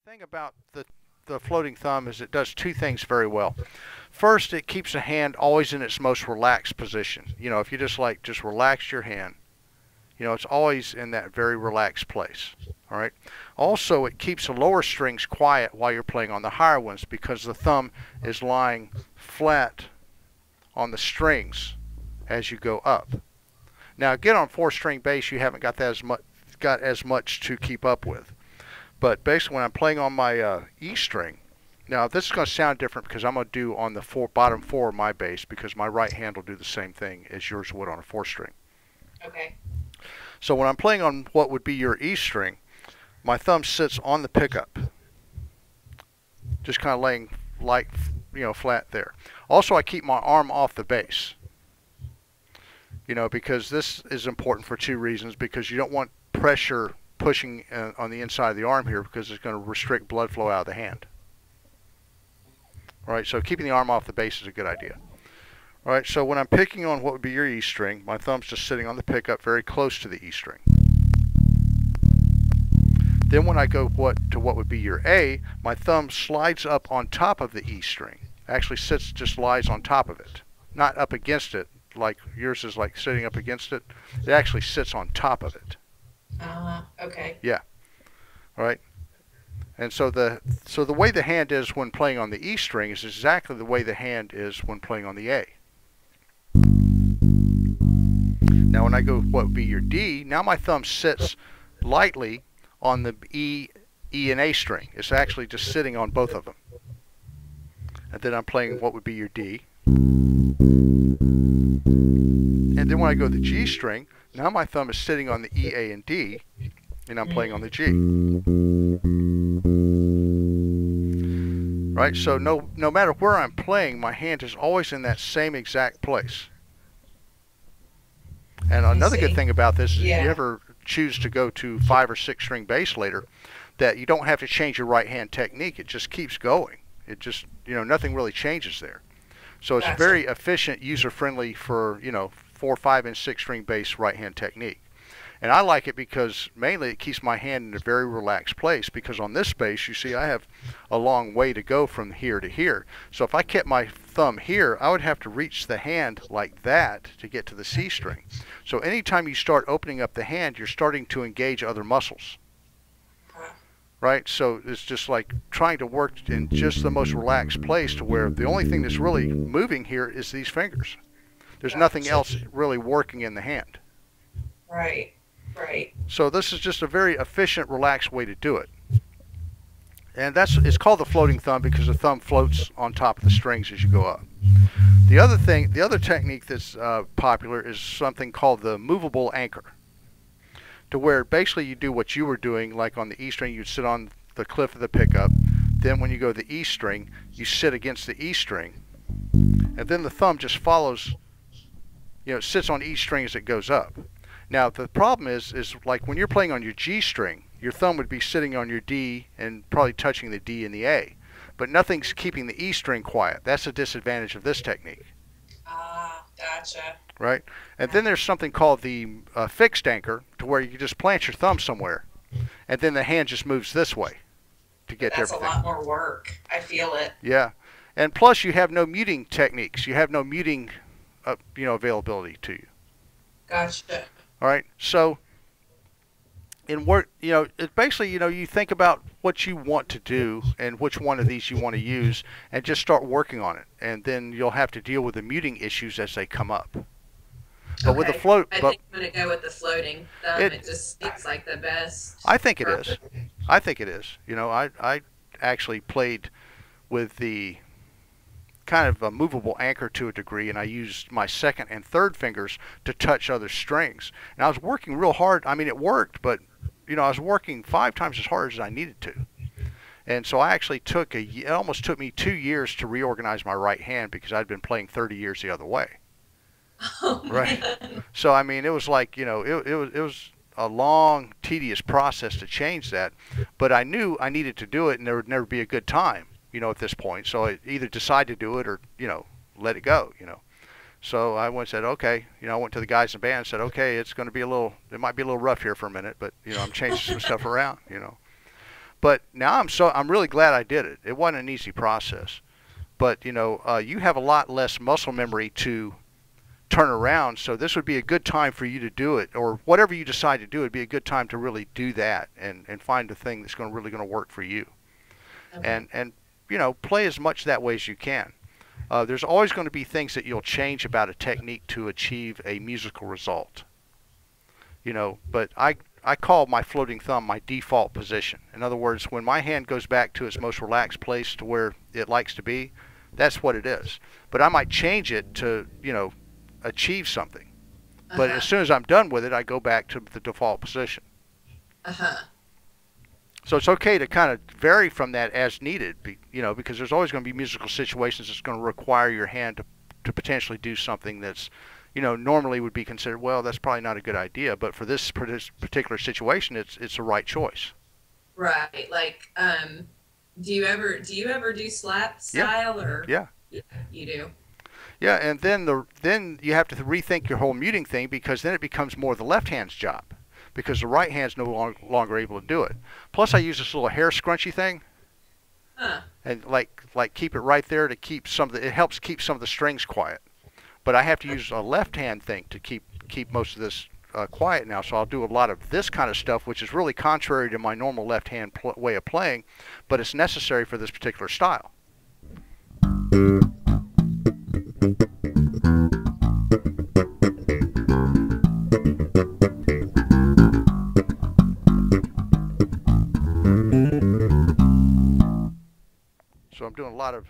thing about the floating thumb is it does two things very well. First, it keeps the hand always in its most relaxed position. If you just relax your hand, it's always in that very relaxed place. All right. Also, it keeps the lower strings quiet while you're playing on the higher ones because the thumb is lying flat on the strings as you go up. Now, again, on four-string bass, you haven't got as much to keep up with. But basically, when I'm playing on my E string, now this is going to sound different because I'm going to do on the bottom four of my bass because my right hand will do the same thing as yours would on a four-string. Okay. So when I'm playing on what would be your E string, my thumb sits on the pickup, just kind of laying flat there. Also, I keep my arm off the bass, because this is important for two reasons. Because you don't want pressure pushing on the inside of the arm here because it's going to restrict blood flow out of the hand. All right, so keeping the arm off the bass is a good idea. All right, so when I'm picking on what would be your E string, my thumb's just sitting on the pickup very close to the E string. Then when I go to what would be your A, my thumb slides up on top of the E string. Actually just lies on top of it, not up against it like yours is like sitting up against it. It actually sits on top of it. Okay. Yeah. All right. And so the way the hand is when playing on the E string is exactly the way the hand is when playing on the A. Now when I go what would be your D, now my thumb sits lightly on the E and A string. It's actually just sitting on both of them. And then I'm playing what would be your D. And then when I go to the G string, now my thumb is sitting on the E, A, and D, and I'm playing on the G. Right? So no matter where I'm playing, my hand is always in that same exact place. And another good thing about this is if you ever choose to go to 5 or 6 string bass later, that you don't have to change your right hand technique. It just keeps going. It just, nothing really changes there. So it's very efficient, user-friendly for, 4, 5, and 6 string bass right hand technique. And I like it because mainly it keeps my hand in a very relaxed place because on this bass, you see, I have a long way to go from here to here. So if I kept my thumb here, I would have to reach the hand like that to get to the C string. So anytime you start opening up the hand, you're starting to engage other muscles. Right? So it's just like trying to work in just the most relaxed place to where the only thing that's really moving here is these fingers. There's nothing else really working in the hand. Right. Right. So this is just a very efficient, relaxed way to do it. And it's called the floating thumb because the thumb floats on top of the strings as you go up. The other technique that's popular is something called the movable anchor, to where basically you do what you were doing, like on the E string, you'd sit on the cliff of the pickup. Then when you go to the E string, you sit against the E string, and then the thumb just follows. It sits on each string as it goes up. Now the problem is like when you're playing on your G string, your thumb would be sitting on your D and probably touching the D and the A, but nothing's keeping the E string quiet. That's a disadvantage of this technique. Gotcha. Right? And then there's something called the fixed anchor, to where you just plant your thumb somewhere, and then the hand just moves this way to get to everything. That's a lot more work. I feel it. Yeah, and plus you have no muting techniques. You have no muting, availability to you. Gotcha. All right, so in work, it basically, you think about what you want to do and which one of these you want to use, and just start working on it, and then you'll have to deal with the muting issues as they come up. But with the float, I think I'm gonna go with the floating thumb. It just seems like the best. I think it is. I think it is. I actually played with the kind of a movable anchor to a degree, and I used my second and third fingers to touch other strings. And I was working real hard. I mean, it worked, but I was working 5 times as hard as I needed to. And so I actually it almost took me 2 years to reorganize my right hand because I'd been playing 30 years the other way. Oh, right. So I mean, it was like, it was a long, tedious process to change that, but I knew I needed to do it, and there would never be a good time. At this point, so I either decide to do it or let it go. So I went and said, okay. I went to the guys in the band and said, okay, it's going to be it might be a little rough here for a minute, but I'm changing some stuff around. But now I'm really glad I did it. It wasn't an easy process. But you know, you have a lot less muscle memory to turn around, so this would be a good time for you to do it, or whatever you decide to do, it'd be a good time to really do that and find the thing that's really going to work for you. Okay. And you know, play as much that way as you can. There's always going to be things that you'll change about a technique to achieve a musical result. You know, but I call my floating thumb my default position. In other words, when my hand goes back to its most relaxed place to where it likes to be, that's what it is. But I might change it to, you know, achieve something. But as soon as I'm done with it, I go back to the default position. So it's okay to kind of vary from that as needed, you know, because there's always going to be musical situations that's going to require your hand to potentially do something that's, you know, normally would be considered, well, that's probably not a good idea, but for this particular situation, it's the right choice. Right. Like, do you ever do slap style? Or yeah, you do? Yeah, and then you have to rethink your whole muting thing, because then it becomes more the left hand's job, because the right hand's no longer able to do it. Plus, I use this little hair scrunchy thing, and like keep it right there to keep it helps keep some of the strings quiet. But I have to use a left hand thing to keep most of this quiet now. So I'll do a lot of this kind of stuff, which is really contrary to my normal left hand way of playing, but it's necessary for this particular style. So I'm doing a lot of